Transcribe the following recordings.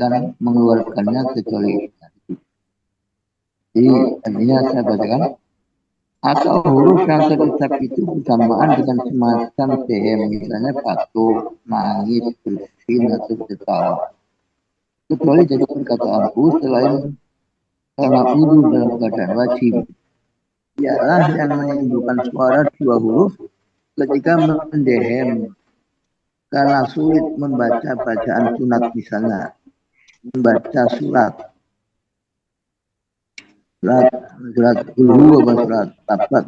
diperbolehkan mengeluarkannya kecuali. Jadi artinya saya bacakan, atau huruf yang terucap itu bersamaan dengan semacam TM, misalnya batuk, nangis, bersin, atau tertawa. Kecuali jadi perkataanku selain karena udu dalam keadaan wajib. Ialah yang menimbulkan suara dua huruf ketika mendehem karena sulit membaca bacaan sunat, misalnya membaca surat guru atau surat tabat,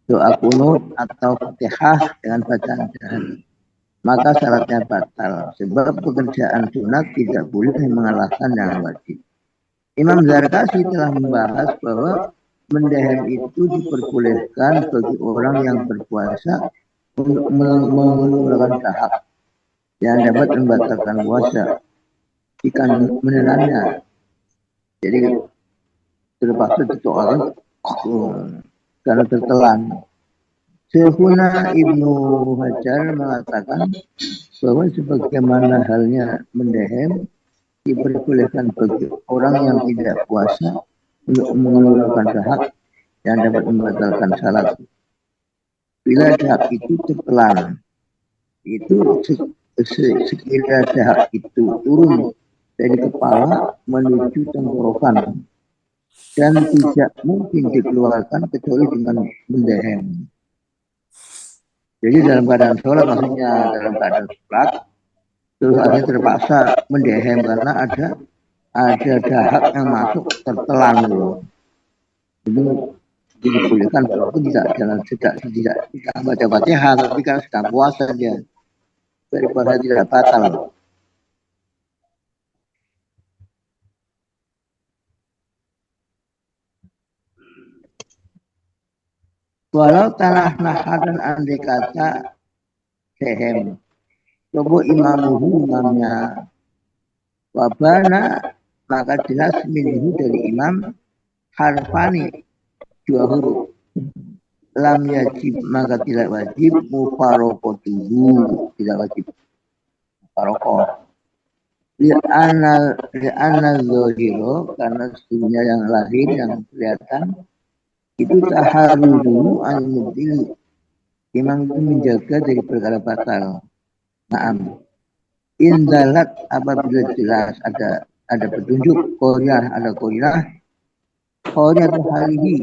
doa kunut atau fatihah dengan bacaan jahat, maka syaratnya batal sebab pekerjaan sunat tidak boleh mengalahkan yang wajib. Imam Zarkasi telah membahas bahwa mendehem itu diperbolehkan bagi orang yang berpuasa untuk mengeluarkan dahak yang dapat membatalkan puasa jika menelannya. Jadi terpaksa ditoakan karena tertelan. Syekhuna Ibnu Hajar mengatakan bahwa sebagaimana halnya mendehem diperbolehkan bagi orang yang tidak puasa untuk mengeluarkan dahak yang dapat membatalkan salat. Bila dahak itu tertelan, itu sekira dahak itu turun dari kepala menuju tenggorokan dan tidak mungkin dikeluarkan kecuali dengan mendehem. Jadi dalam keadaan sholat, maksudnya dalam keadaan sholat, terus akhirnya terpaksa mendehem karena ada dahak yang masuk tertelan loh. Itu dibolehkan walaupun tidak baca Fatihah, tapi kan sedang puasa dia, daripada tidak batal. Walau tanah nahadan andai kata sehem, coba imamuhu imamnya wabana, maka jelas minhu dari imam harfani dua huruf, lam yajib maka tidak wajib, mufarokotuhu tidak wajib mufarokoh. Li'anna zohiro, karena sesungguhnya yang lahir yang kelihatan itu taharudu al-mubdil, imam itu menjaga dari perkara batal. Naam, indalat apabila jelas ada petunjuk koryah, ada koryah itu halihi,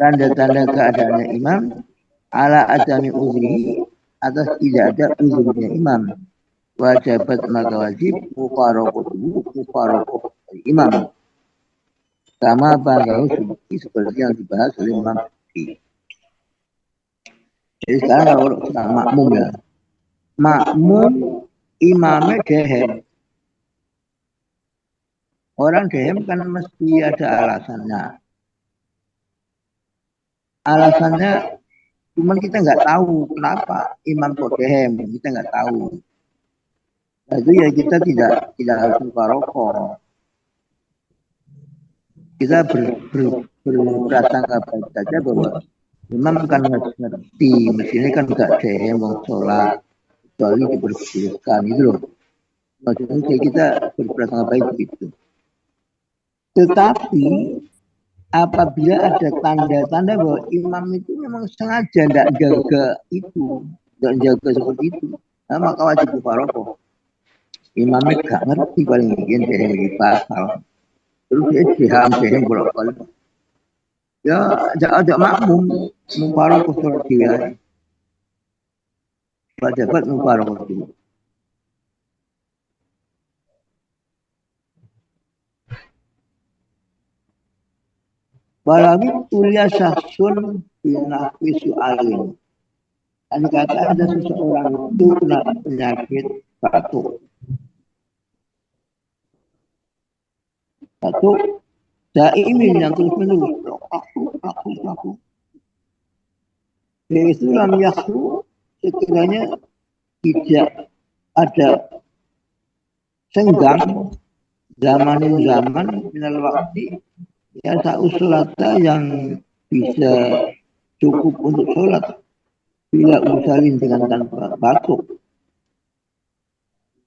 tanda-tanda keadaannya imam, ala adami uzrihi, atas tidak ada uzurnya imam, wajibat maka wajib mufarokotuhu imam, sama bangau seperti yang dibahas oleh Imam Syafi'i. Jadi sekarang kalau sedang makmum ya, makmum imamnya dehem. Orang dehem kan mesti ada alasannya. Alasannya cuman kita nggak tahu kenapa imam kok dehem, kita nggak tahu. Nah, itu ya kita tidak harus mufarokoh. Kita berprasangka baik saja bahwa imam kan ngerti, mestinya kan nggak dehem mau sholat kecuali diperbolehkan itu loh. Maksudnya kita berprasangka baik begitu. Tetapi apabila ada tanda-tanda bahwa imam itu memang sengaja tidak jaga itu, tidak jaga seperti itu, nah, maka wajib mufarokoh. Imamnya nggak ngerti paling mungkin dehem di pasal. Terus dia dehem bolak-balik. Ya, ada makmum mufarokoh sholat dia. Wajibat mufarokoh dulu. Balami tulia syahsun binahwi su'alin. Dan kata ada seseorang itu kena penyakit batuk. Batuk daimin yang terus menerus. Aku. Yaitu lam yakhlu, sekiranya tidak ada senggang zaman minal waktu, ya sa'usulata yang bisa cukup untuk sholat bila usalin dengan tanpa batuk.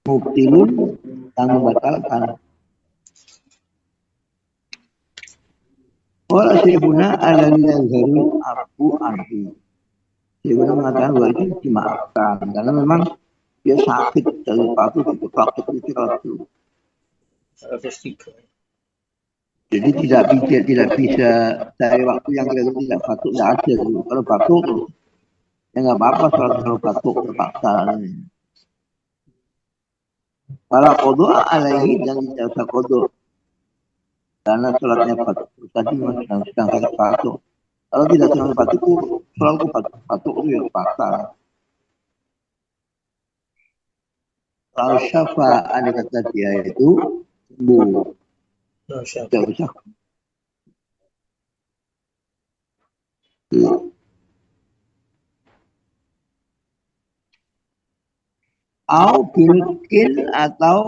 mubtilun yang membatalkan. Orang syekhuna alladzi yazharul abu anhu. Syekhuna mengatakan bahwa itu dimaafkan karena memang dia sakit dari waktu itu praktik itu waktu. Jadi tidak bisa dari waktu yang kita tidak batuk tidak ada. Kalau batuk ya nggak apa-apa kalau batuk terpaksa. Kalau kodok alaihi dan tidak usah kodok karena sholatnya batuk tadi sedang sakit batuk. Kalau tidak sedang batuk selalu batuk itu ya terpaksa. Kalau syafa ada kata dia itu sembuh. Tidak usah. Au binukin atau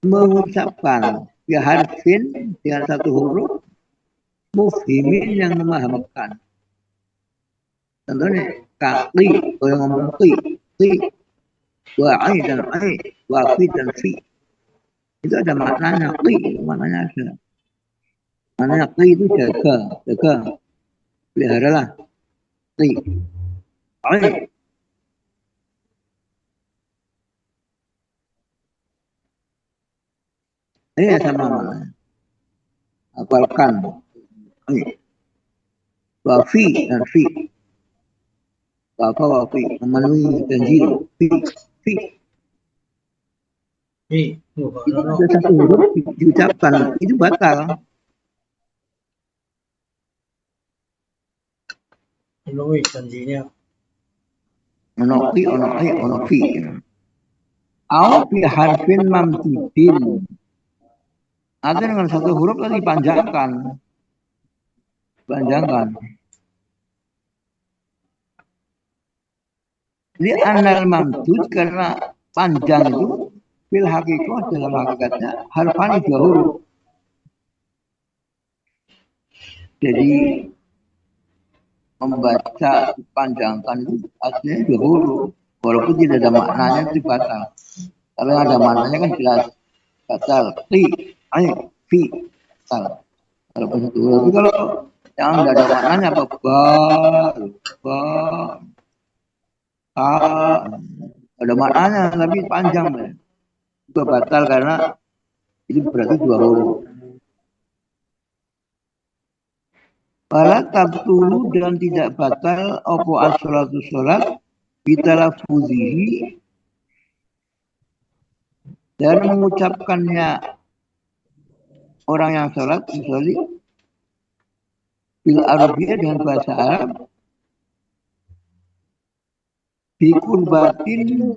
mengucapkan ya harfin dengan satu huruf mufhimin yang memahamkan. Contohnya kaki, kalau ngomong ki, wa'i dan ai, wafi dan fi. Itu ada maknanya ki, maknanya ada. Maknanya ki itu jaga, peliharalah ki. Ai, ini sama maknanya. Apalkan ai, wafi dan fi. Wafi memenuhi janji fi. Itu ada satu huruf diucapkan itu batal. Memenuhi janjinya. Ono fi. Au bi harfin mamdudin. Ada dengan satu huruf tadi panjangkan. Ini anal mamdud karena panjang itu fil hakikoh dalam hakikatnya harfani dua huruf. Jadi membaca dipanjangkan itu aslinya dua huruf. Walaupun tidak ada maknanya itu batal. Kalau yang ada maknanya kan jelas batal. Fi, ai, fi, batal. Kalau satu huruf. Tapi kalau yang tidak ada maknanya apa? Ada maknanya tapi panjang. Itu batal karena itu berarti dua huruf. Para tabtulu dan tidak batal opo as-sholatu sholat bitalafuzihi dan mengucapkannya orang yang sholat misalnya bil arabiyah dengan bahasa Arab bikurbatin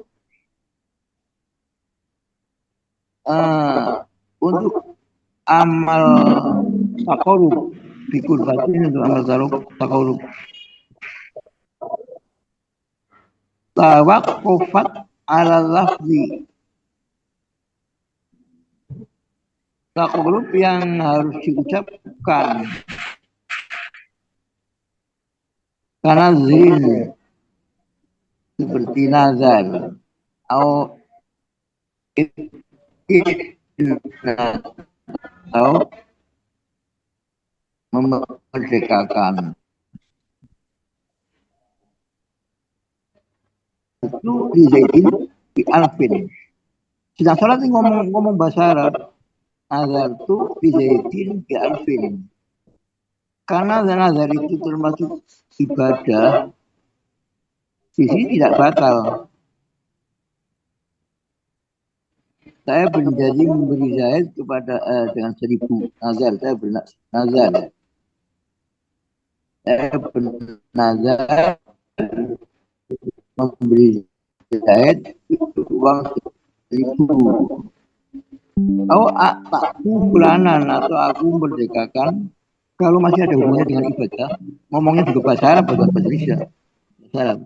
untuk amal takorub bikurbatin untuk amal takorub tawaqqufat ala lafzi takorub yang harus diucapkan karena zin seperti nazar atau memerdekakan itu di Zaidin di Alvin sedang sholat ngomong bahasa Arab nazar itu di Zaidin di Alvin karena nazar itu termasuk ibadah di sini tidak batal. Saya berjanji memberi Zaid kepada dengan 1000 nazar. Saya bernazar. Saya bernazar memberi Zaid uang 1000. Aku bulanan atau aku merdekakan kalau masih ada hubungannya dengan ibadah. Ngomongnya juga bahasa Arab, bahasa Indonesia. Arab.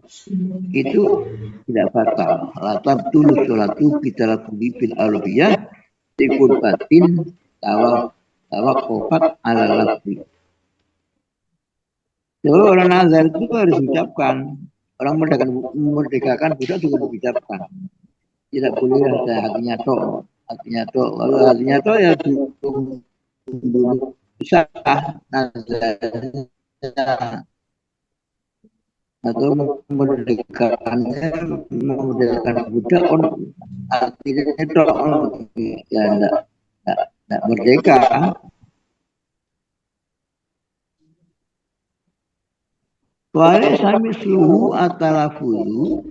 Itu tidak batal. Latar tulus sholatu bicara bil arabiyah dikurbatin tawakufat ala lafzi. Jadi orang nazar itu harus diucapkan. Orang merdekakan budak juga diucapkan. tidak boleh ada hatinya tok kalau hatinya tok ya dulu sah nazarnya atau memerdekakan budak on artinya tok ya enggak merdeka. Wale sami suhu atalafuzu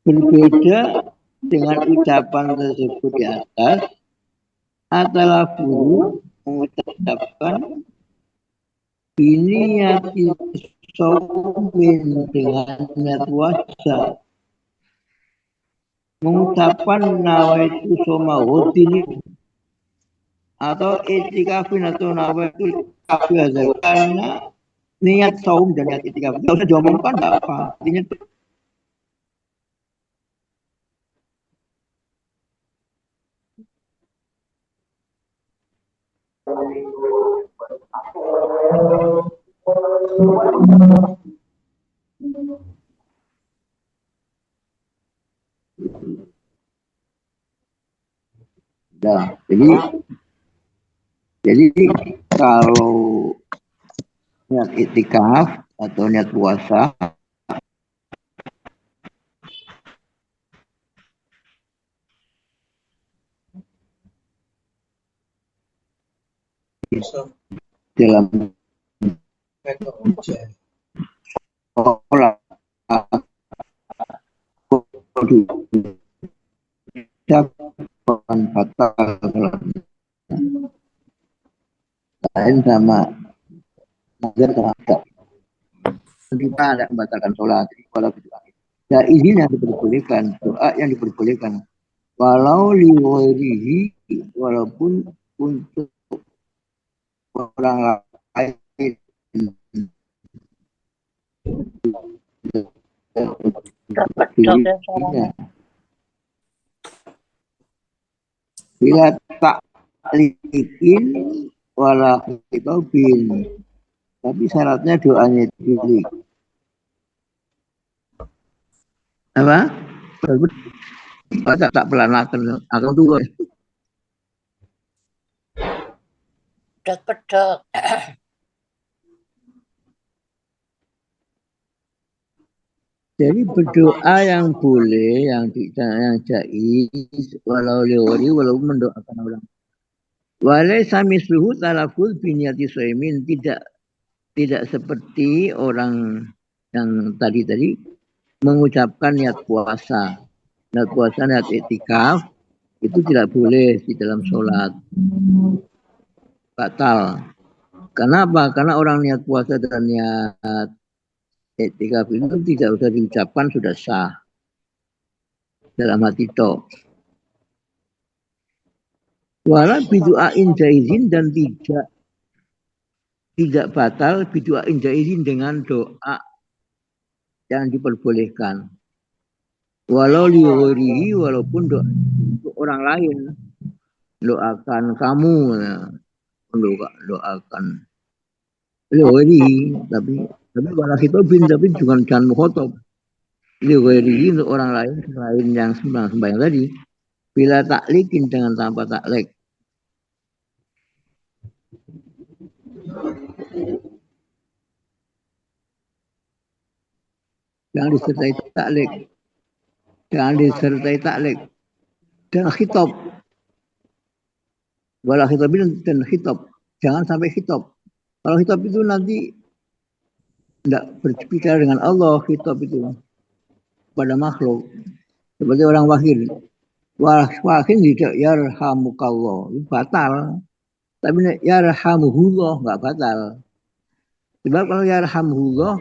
berbeda dengan ucapan tersebut di atas. Atalafuzu mengucapkan ini yati saumin dengan niat puasa. Mengucapkan nawaitu somawudin atau itikafin atau nawaitu kafir karena niat saum dan niat itikaf nggak usah diomongkan nggak apa artinya nah, jadi kalau niat itikaf atau niat puasa dalam sholat jangan batal lain sama nazar terhadap kita ada membatalkan sholat kalau berdoa ya izin yang diperbolehkan doa yang diperbolehkan walau liwarihi walaupun untuk orang lain bila tak likin wala bin tapi syaratnya doanya dipilih apa tak pelanakan akan dulu pedok jadi berdoa yang boleh yang jaiz walau liwari walaupun mendoakan orang walai sami suhu talafuz biniyati soimin tidak seperti orang yang tadi mengucapkan niat puasa niat iktikaf itu tidak boleh di dalam sholat batal. Kenapa? Karena orang niat puasa dan niat iktikaf itu tidak usah diucapkan sudah sah dalam hati tok. Wala bidu'ain jaizin dan tidak batal bidu'ain jaizin dengan doa yang diperbolehkan. Walau liwarihi walaupun doa untuk orang lain doakan kamu doakan liwarihi tapi wala hitobin tapi jangan mukhotob liwarihi untuk orang lain selain yang sembahyang tadi bila taklikin dengan tanpa taklek jangan disertai taklek dan khitab wala hitobin dan khitab jangan sampai khitab kalau khitab itu nanti tidak berbicara dengan Allah khitab itu pada makhluk seperti orang wahid tidak yarhamukallah itu batal tapi yarhamuhullah nggak batal sebab kalau yarhamuhullah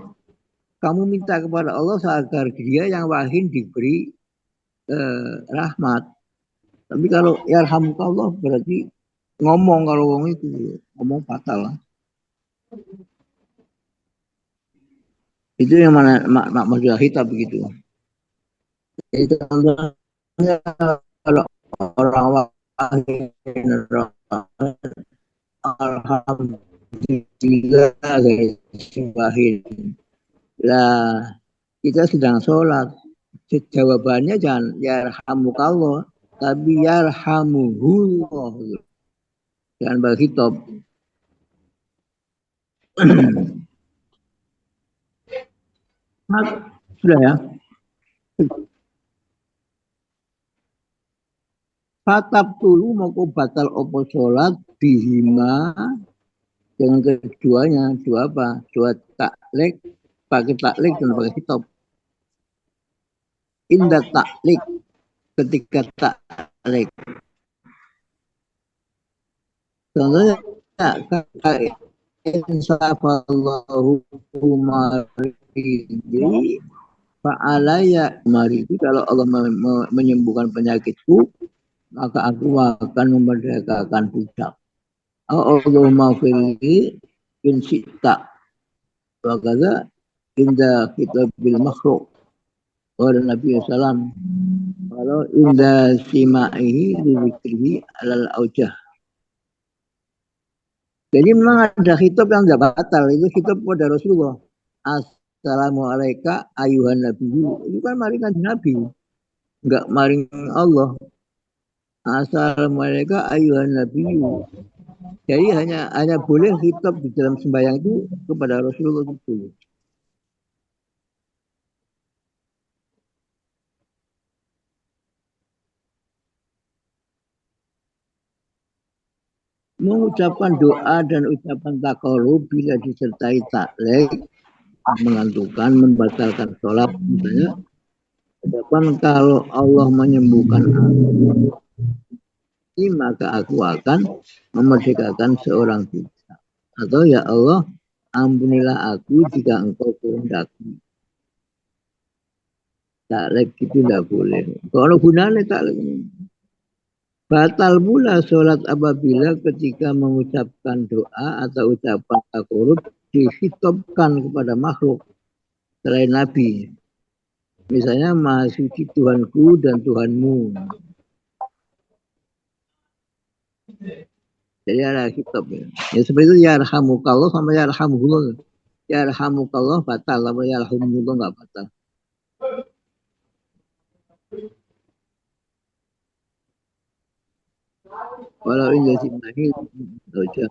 kamu minta kepada Allah agar dia yang wahid diberi rahmat tapi kalau yarhamukallah berarti ngomong kalau ngomong itu ngomong batal itu yang mana maksudnya hitab begitu. Itu contohnya kalau orang wahid alhamdulillah wahid lah kita sedang sholat jawabannya jangan yarhamukallah, tapi yarhamuhullah. Jangan berkhitop. Sudah ya. Fatab tulu mau batal opo sholat bihima dengan keduanya. Dua apa? Dua taklek, pakai taklek dan pakai hitop. Indah taklek ketika taklek. Contohnya insafallahu maridi fa'alaya maridi, kalau Allah menyembuhkan penyakitku maka aku akan memerdekakan budak. Allahumma firli in syi'ta wa kadza inda kitabil makhluk wa Nabi sallam kalau inda sima'ihi dzikrihi alal aujah. Jadi memang ada khitab yang tidak batal, itu khitab pada Rasulullah. Assalamualaikum ayuhan nabi. Itu kan maringan Nabi, enggak maring Allah. Assalamualaikum ayuhan nabi. Jadi hanya boleh khitab di dalam sembahyang itu kepada Rasulullah itu. Mengucapkan doa dan ucapan takarub bila disertai taklek mengantukkan, membatalkan sholat. Misalnya, kalau Allah menyembuhkan aku, maka aku akan memerdekakan seorang budak. Atau ya Allah, ampunilah aku jika engkau kehendaki. Taklek itu tidak boleh. Kalau gunanya taklek ini. Batal pula sholat apabila ketika mengucapkan doa atau ucapan takarub dihitopkan kepada makhluk selain Nabi. Misalnya Maha Suci Tuhanku dan Tuhanmu. Jadi ada hitop ya. Ya seperti itu yarhamukallah sama yarhamuhullah. Yarhamukallah batal, sama yarhamuhullah enggak batal. Walau ini simahil saja.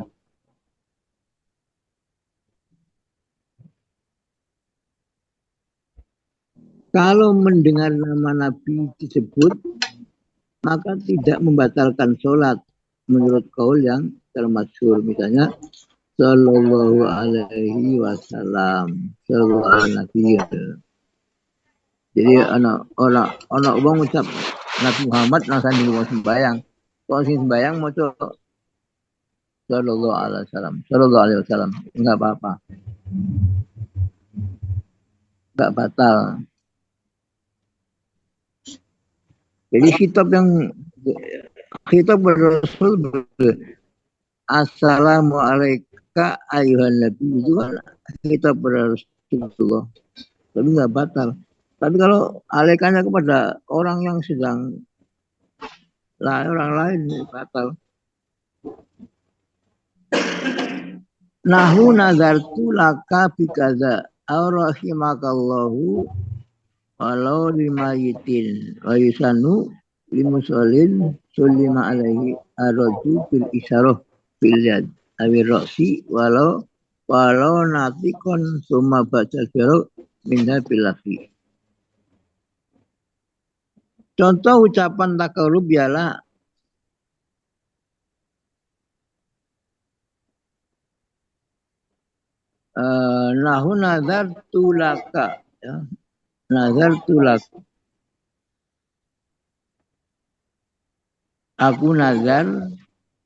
Kalau mendengar nama Nabi disebut, maka tidak membatalkan sholat menurut kaul yang termasyhur. Misalnya Sallallahu alaihi wasallam, sallallahu alaihi wasallam. Jadi orang ucap Nabi Muhammad nang di mau sembayang. Kalau sing sembayang mau coba Sallallahu alaihi wasallam, sallallahu alaihi wasallam, enggak apa-apa. Enggak batal. Jadi kitab Rasul Assalamualaikum ayuhan nabi itu kan kitab Rasulullah. Tapi enggak batal. Tapi kalau alekannya kepada orang yang sedang orang lain batal. Nahu nazartu laka bikaza aurahimakallahu walau limayitin wa yusanu limusolin sulima alaihi aradu bil isyarah bil yad awir roksi walau natikon summa baca jaro minha bilafi. Contoh ucapan takarub ialah nahu nazar tulaka ya. Nazar tulak aku nazar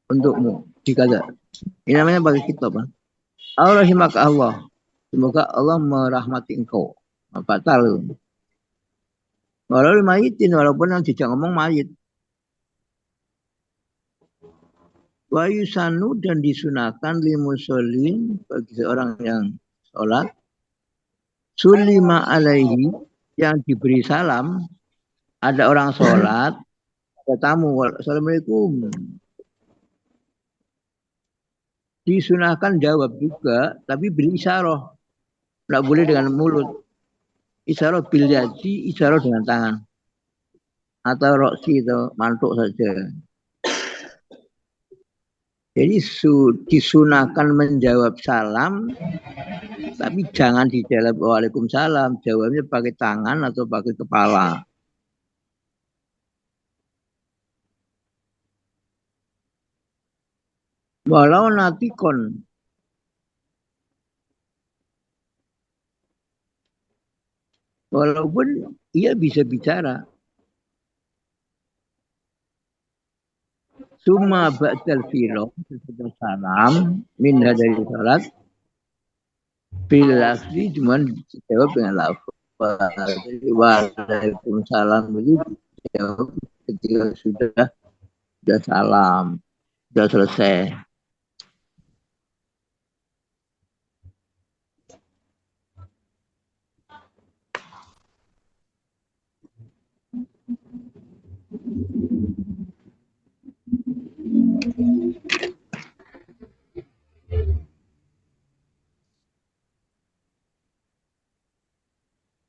untukmu dikaza. Ini namanya bagi kitab. Allahumma Allah. Semoga Allah merahmati engkau. Batal. Walau mayitin, walaupun yang tidak ngomong mayit. Wa yusanu dan disunahkan limusolin bagi seorang yang sholat. Sulima alaihi yang diberi salam. Ada orang sholat, ada tamu. Assalamualaikum. Disunahkan jawab juga, tapi beri isyarah. Tidak boleh dengan mulut. Isyarah bil yadi, isyarah dengan tangan. Atau roksi itu mantuk saja. Jadi disunahkan menjawab salam, tapi jangan dijawab waalaikumsalam. Jawabnya pakai tangan atau pakai kepala. Walau natikon. Walaupun ia bisa bicara. Summa ba'dal filoh, sesudah salam, minha dari salat, bil asli cuma dijawab dengan lafaz. Waalaikumsalam itu dijawab ketika sudah salam, sudah selesai.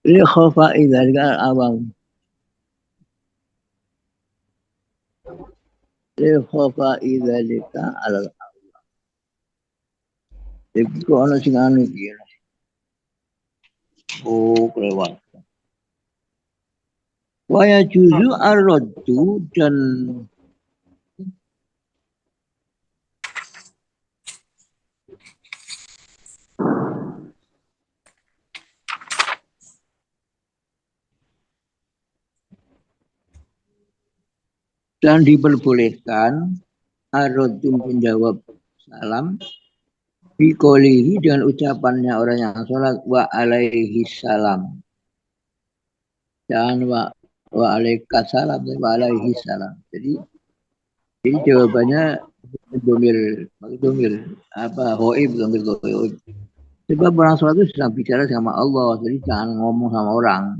Ini khofa idzalika awam. Ini khofa idzalika alal awam. Jadi kok ana sing anu iki. Oh, kelewat. Wa yajuzu ar-raddu dan diperbolehkan ar-raddu menjawab salam biqolihi dengan ucapannya orang yang sholat wa alaihi salam. Jangan wa alaikasalam, wa alaihi salam. Jadi jawabannya domir apa hoib domir. Sebab orang sholat itu sedang bicara sama Allah, jadi jangan ngomong sama orang.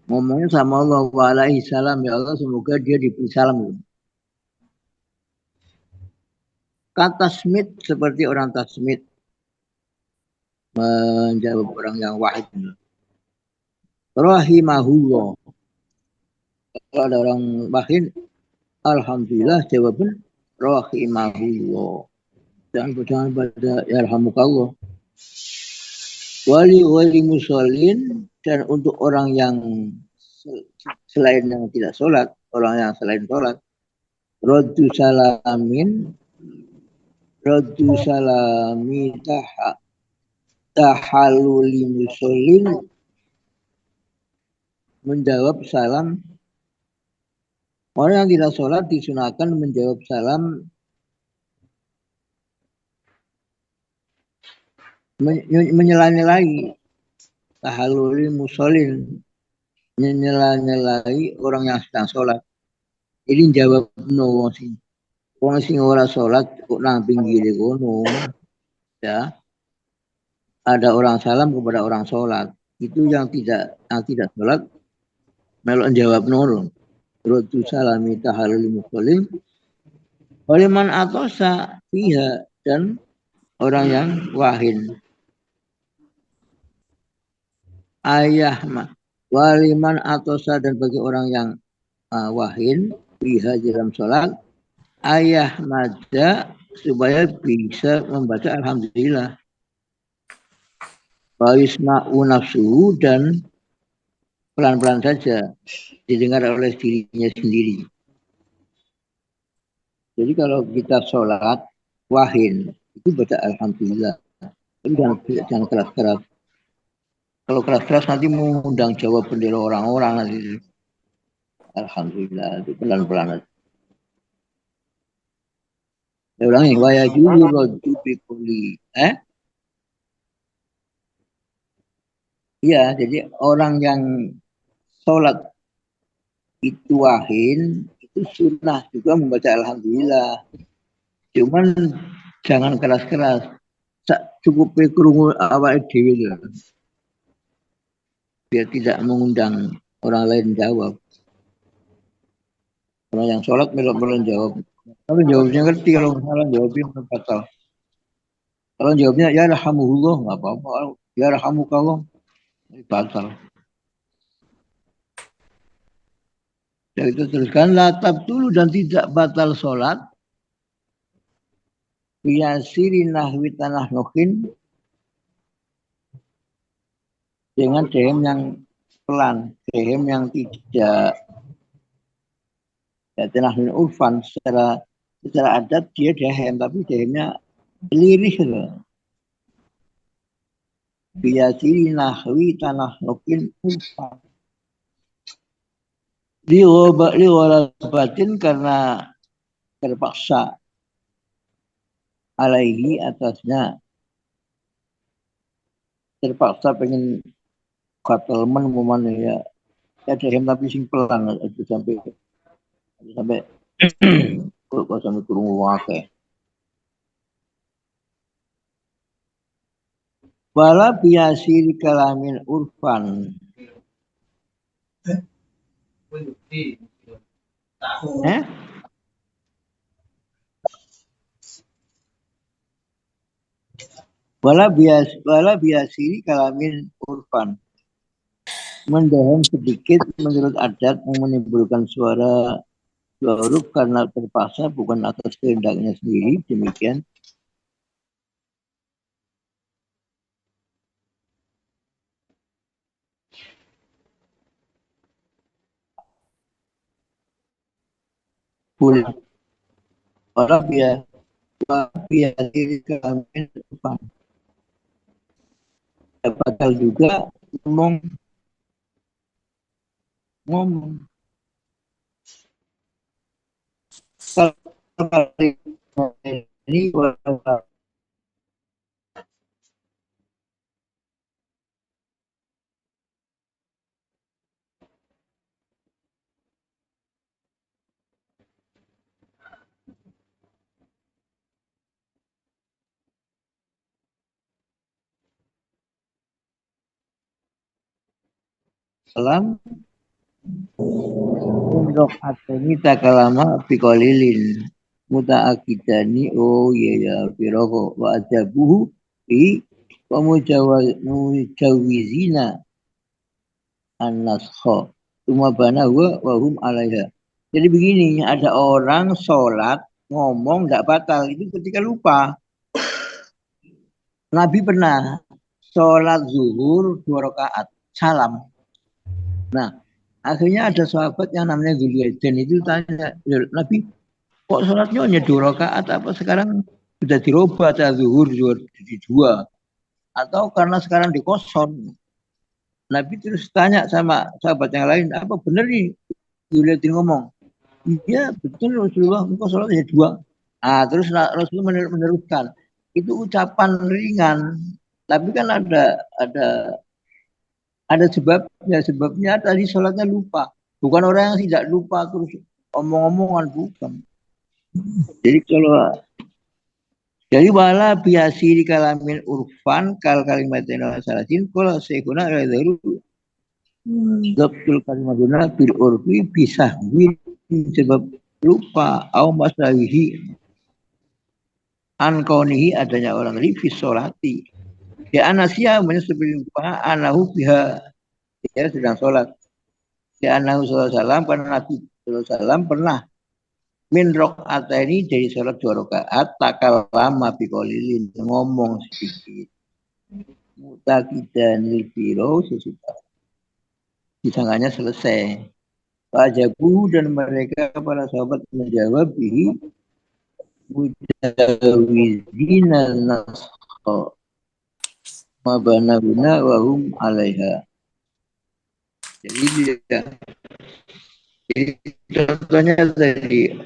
Ngomongnya sama Allah, wa alaihi salam, ya Allah semoga dia diberi salam. Kata Smith seperti orang tasmid menjawab orang yang wahid. Rahimahullah. Kalau ada orang wahid, alhamdulillah jawaban rahimahullah. Jangan pada yarhamukallah. Wali musallin, dan untuk orang yang selain yang tidak sholat, orang yang selain sholat, raddu salami tahalluli musallin, menjawab salam orang yang tidak sholat disunahkan menjawab salam menyela-nyelai tahalluli musallin, menyela-nyelai orang yang sedang sholat. Jadi jawab no wong sing ora sholat kok nang pinggir kono, ya. Ada orang salam kepada orang sholat, itu yang tidak sholat melok jawab no. Raddu salami tahallul musallin waliman atosa fiha, dan orang yang wahin. Waliman atosa, dan bagi orang yang wahin fiha dalam sholat, mada supaya bisa membaca alhamdulillah. Wa yusma'u nafsuhu, dan pelan-pelan saja didengar oleh dirinya sendiri. Jadi kalau kita sholat wahin itu baca alhamdulillah. Tapi jangan keras-keras. Kalau keras-keras nanti mengundang jawab bendera orang-orang nanti. Alhamdulillah, itu pelan-pelan. Saya ulangi, wa yajuzu raddu bi kulli. Iya, jadi orang yang sholat itu wahin, itu sunnah juga membaca alhamdulillah. Cuman jangan keras-keras. Cukup krungu awake dhewe, biar tidak mengundang orang lain jawab. Orang yang sholat melok jawab. Kalau jawabnya ngerti, kalau salah jawabnya batal. Kalau jawabnya ya rahamuhullah, nggak apa-apa. Ya rahamukallah, batal. Dan itu teruskan latap dulu dan tidak batal sholat. Biyasiri nahwi tanah nukin dengan dehem yang pelan, dehem yang tidak tanah urfan secara adat dia dehem, tapi dehemnya lirih loh. Biyasiri nahwi tanah nukin urfan. Liwalabatin karena terpaksa alaihi atasnya, terpaksa pengen katelman memana ya dehem tapi sing pelan itu sampai kok sampai turun wakai. Wala biasiri kalamin urfan. Wala biasiri kalamin urfan. Mendahan sedikit menurut adat menimbulkan suara huruf karena terpaksa bukan atas kehendaknya sendiri, demikian. Boleh. Wala biasiri kalamin urfan. Batal juga ngomong ini salam untuk ateni takalama biqalilin mutaakidani oh ya firoko wa ajabuhu i wa mujawizina an-naskha cuma bana wa hum alaiha. Jadi begini, ada orang sholat ngomong tidak batal itu ketika lupa. Nabi pernah sholat zuhur 2 rakaat salam. Nah, akhirnya ada sahabat yang namanya Zuliyadin itu tanya, Nabi, kok sholatnya hanya 2 rakaat apa sekarang sudah dirubah ada zuhur jadi 2? Atau karena sekarang dikosong? Nabi terus tanya sama sahabat yang lain, apa benar nih Zuliyadin ngomong? Iya betul Rasulullah, engkau sholat hanya 2. Nah, terus Rasulullah meneruskan, itu ucapan ringan, tapi kan ada sebabnya tadi sholatnya lupa. Bukan orang yang tidak lupa terus omong-omongan, bukan. Jadi wala biasi di kalamin urfan kal kalimatina salatin kalau sekuna radharu Zabtul kalimatuna bil urfi bisa sebab lupa au masawihi ankonihi adanya orang rifis sholati ya anasia menyebabkan lupa anahu biha dia sedang sholat ya anahu sallallahu karena Nabi sallallahu pernah min rakaat ini dari sholat 2 rakaat takalama biqolilin ngomong sedikit mutakidan lifiro sesudah disangkanya selesai. Fajabu dan mereka para sahabat menjawab bihi mujawizina naskha mabanahuna wahum alaiha. Jadi contohnya tadi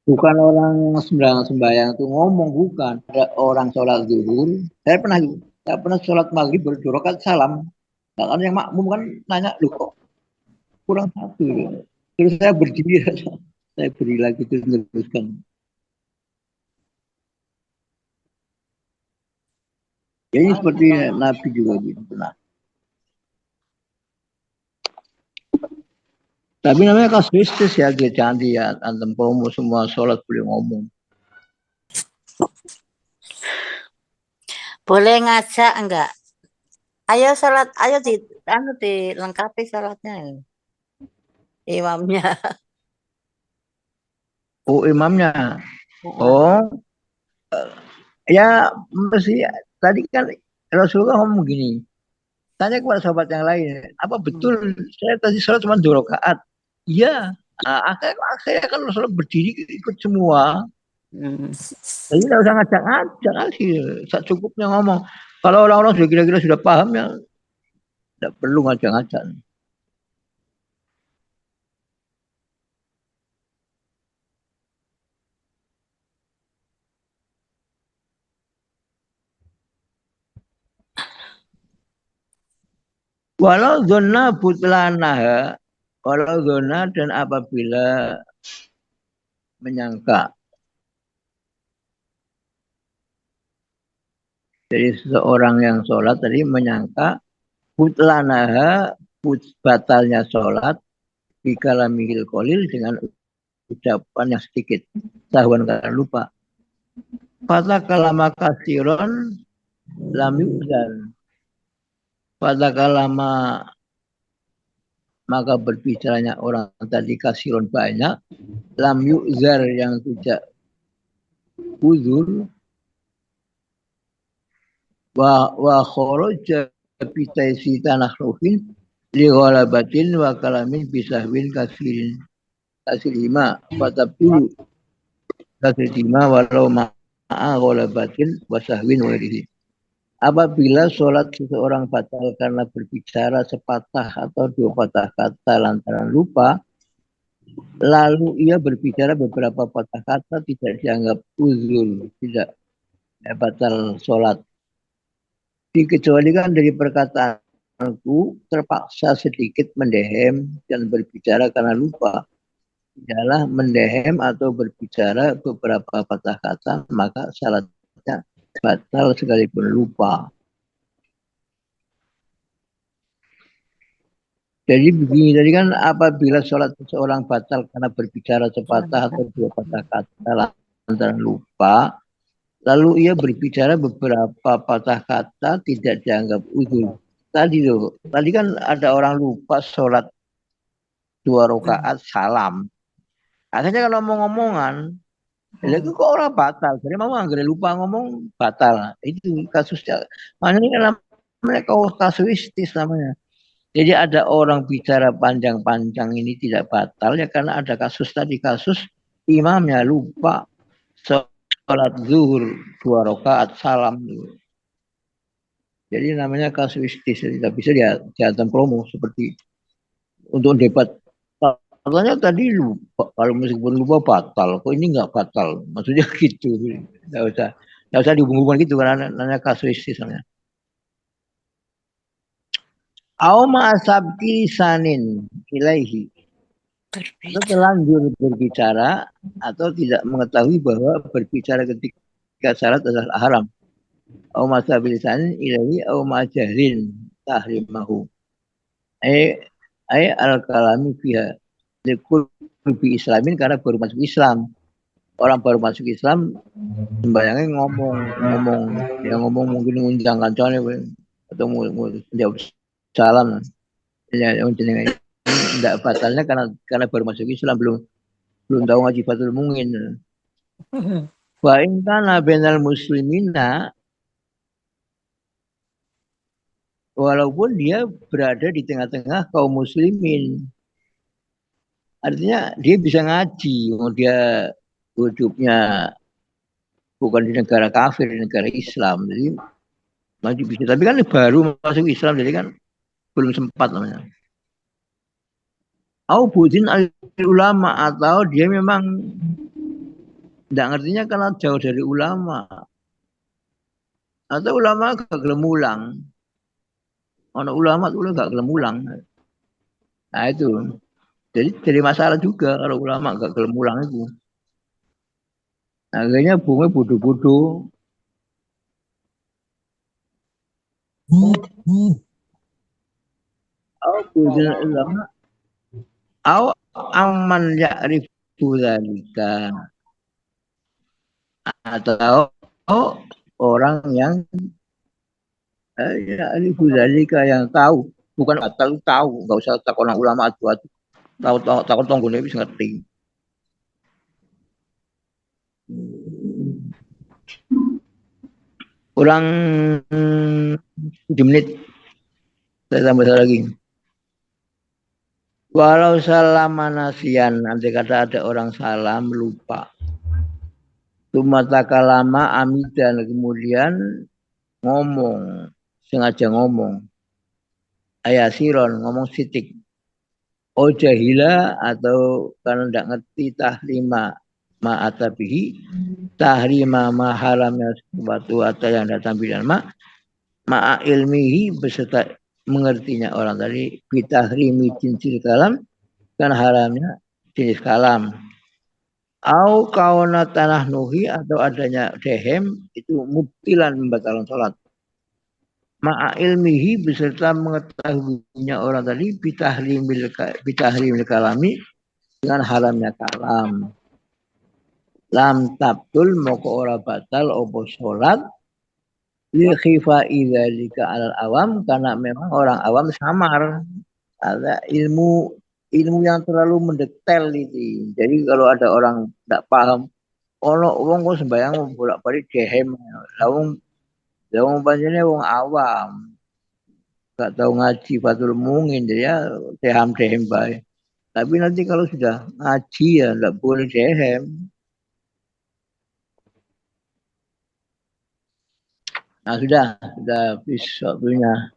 bukan orang sembahyang itu ngomong, bukan. Ada orang sholat zuhur, saya pernah sholat maghrib baru 2 rakaat salam. Nah, kan yang makmum kan nanya, lu kok kurang 1. Terus saya berdiri, saya beri lagi terus meneruskan. Jadi seperti Nabi juga gitu. Nah. Tapi namanya kasuistis ya, dia cantik ya, antem promo semua sholat boleh ngomong. Boleh ngajak enggak? Ayo sholat, ayo dilengkapi sholatnya. Imamnya. Oh, imamnya. Oh, ya mesti tadi kan Rasulullah ngomong gini. Tanya kepada sahabat yang lain, apa betul saya tadi sholat cuma 2 rakaat? Iya. Nah, akhirnya kan Rasulullah berdiri ikut semua. Jadi tidak usah ngajak-ngajak lagi. Cukupnya ngomong. Kalau orang-orang sudah kira-kira sudah paham ya tidak perlu ngajak-ngajak. Walau zona butlanaha, walau zona dan apabila menyangka. Jadi seseorang yang sholat tadi menyangka butlanaha, batalnya sholat bikalamihil kolil dengan ucapan yang sedikit. Sahuan karena lupa. Fata kalama kasiron lam yuzan. Pada kalama maka berbicaranya orang tadi kasiron banyak, lam yuzar yang tidak uzur, wa khoroja bitaisi tanah rohin li ghalabatin wa kalamin bisahwin kasirin kasilima fatabtu kasilima walau ma'a ghalabatin wa sahwin walihi. Apabila sholat seseorang batal karena berbicara sepatah atau 2 patah kata lantaran lupa, lalu ia berbicara beberapa patah kata tidak dianggap uzur, tidak batal sholat. Dikecualikan dari perkataanku terpaksa sedikit mendehem dan berbicara karena lupa. Ialah mendehem atau berbicara beberapa patah kata, maka sholatnya batal sekalipun lupa. Jadi begini, tadi kan apabila sholat seseorang batal karena berbicara sepatah atau 2 patah kata lantaran lupa, lalu ia berbicara beberapa patah kata tidak dianggap uzur. Tadi kan ada orang lupa sholat 2 rakaat salam. Akhirnya kalau ngomong-ngomongan, itu kok orang batal. Jadi memang nggak lupa ngomong batal. Itu kasusnya. Makanya namanya kasuistis namanya. Jadi ada orang bicara panjang-panjang ini tidak batal ya karena ada kasus imamnya lupa sholat zuhur 2 rakaat salam. Jadi namanya kasuistis, tidak bisa diatam promo seperti untuk debat. Katanya tadi lupa, kalau meskipun lupa batal, kok ini nggak batal? Maksudnya gitu, nggak usah dihubung-hubungkan gitu karena namanya kasuistis namanya. Auma asabki sanin ilaihi. Atau terlanjur berbicara atau tidak mengetahui bahwa berbicara ketika syarat adalah haram. Auma asabki sanin ilaihi auma jahlin tahrimahu. Ai al-kalami fiha. Likul bi islamin karena baru masuk Islam. Orang baru masuk Islam sembayangnya ngomong mungkin ngundang kancane atau mau jawab salam. Ya tidak batalnya karena baru masuk Islam belum tahu ngaji Fathul Mungin. Wa in kana bainal muslimina, walaupun dia berada di tengah-tengah kaum muslimin. Artinya dia bisa ngaji, dia hidupnya bukan di negara kafir, di negara Islam. Jadi ngaji bisa. Tapi kan baru masuk Islam, jadi kan belum sempat namanya. Au budin ulama, atau dia memang tidak ngertinya karena jauh dari ulama. Atau ulama gak gelem mulang. Ono ulama tuh gak gelem mulang. Nah itu. Jadi masalah juga kalau ulama gak gelem mulang itu. Akhirnya bunga bodoh-bodoh. Au budin ulama. Au aman ya'rifu dzalika. Atau orang yang Ya, ini Ghazalika yang tahu, bukan tahu, nggak usah takut orang ulama atu-atu. Tahu tonggone wis ngerti. Kurang 7 menit. Saya tambah lagi. Walau salam manasian, nanti kata ada orang salam lupa. Tumata kalama amidan, kemudian ngomong, sengaja ngomong. Ayasiron, ngomong sitik. Oh jahila atau karena tidak ngerti tahlima ma'atabihi, tahrima maharamnya sesuatu atau yang datang bidan ma'a ilmihi beserta mengertinya orang tadi, bitahrimi jinsil kalam, kan haramnya jenis kalam. Au kauna tanah nuhi atau adanya dehem itu mubtilan membatalkan sholat. Ma'a ilmihi beserta mengetahuinya orang tadi bitahrimil kalami dengan haramnya kalam. Lam tabtul moko ora batal opo sholat li khifai dzalika alal awam karena memang orang awam samar. Ada ilmu yang terlalu mendetail itu. Jadi kalau ada orang tidak paham, wong kok sembayang bolak-balik dehem. Wong panjenengan wong awam. Gak tahu ngaji Fathul Mungin ya dehem baik. Tapi nanti kalau sudah ngaji ya tidak boleh dehem. Nah sudah habis waktunya.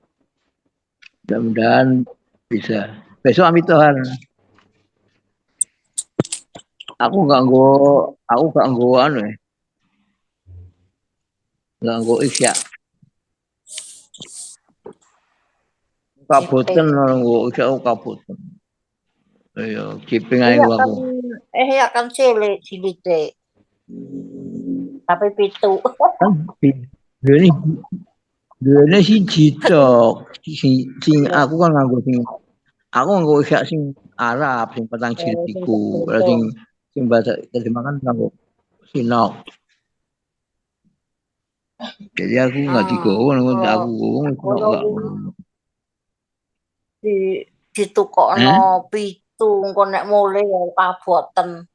Mudah-mudahan bisa. Besok amit Tuhan. Aku gak nggo anu ya. Gak nggo isya. Kaboten orang nggo isya kaboten. Ayo, kiping ae aku. Ya kan cilik cilite. Tapi pitu. Dene sing jitok. Sing aku kan nganggo sing aku nganggo isya sing Arab sing petang jilid iku. Sing bahasa terjemahan nganggo sinok. Jadi aku nggak digowo, aku ditukokno pitu engko nek mulih ya kaboten.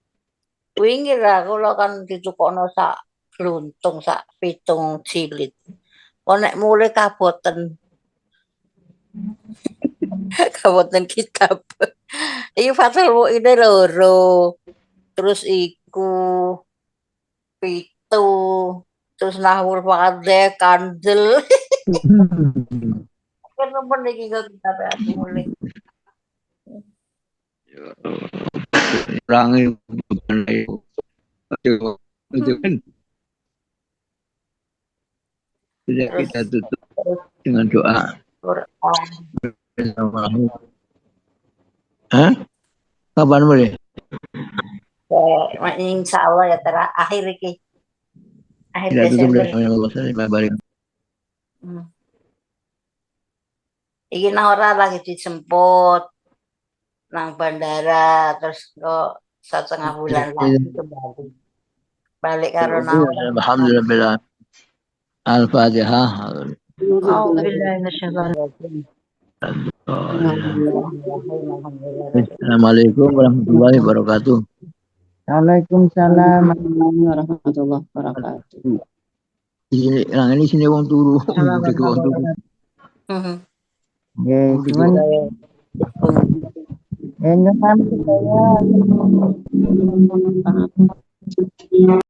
Wingi ra kula kan ditukokno sak gluntung sak pitung jilid. Kok nek mulih kaboten. Kaboten kitab. Iki Fathul Mu'in loro. Terus iku pitu. Terus Nahwul Fadhe kandel. Kenapa iki kok kitab aku mulih. Rangi itu kan sudah kita tutup dengan doa. Hah? Kapan boleh? Insya Allah ya terakhir iki. Akhir Desember. Iki nang ora lagi dijemput nang bandara terus kok 1,5 bulan lagi kembali. Balik karo nang. Alhamdulillah. Al-Fatihah. Assalamualaikum warahmatullahi wabarakatuh. Waalaikumsalam warahmatullahi wabarakatuh. Ini sini wong turu. Cuman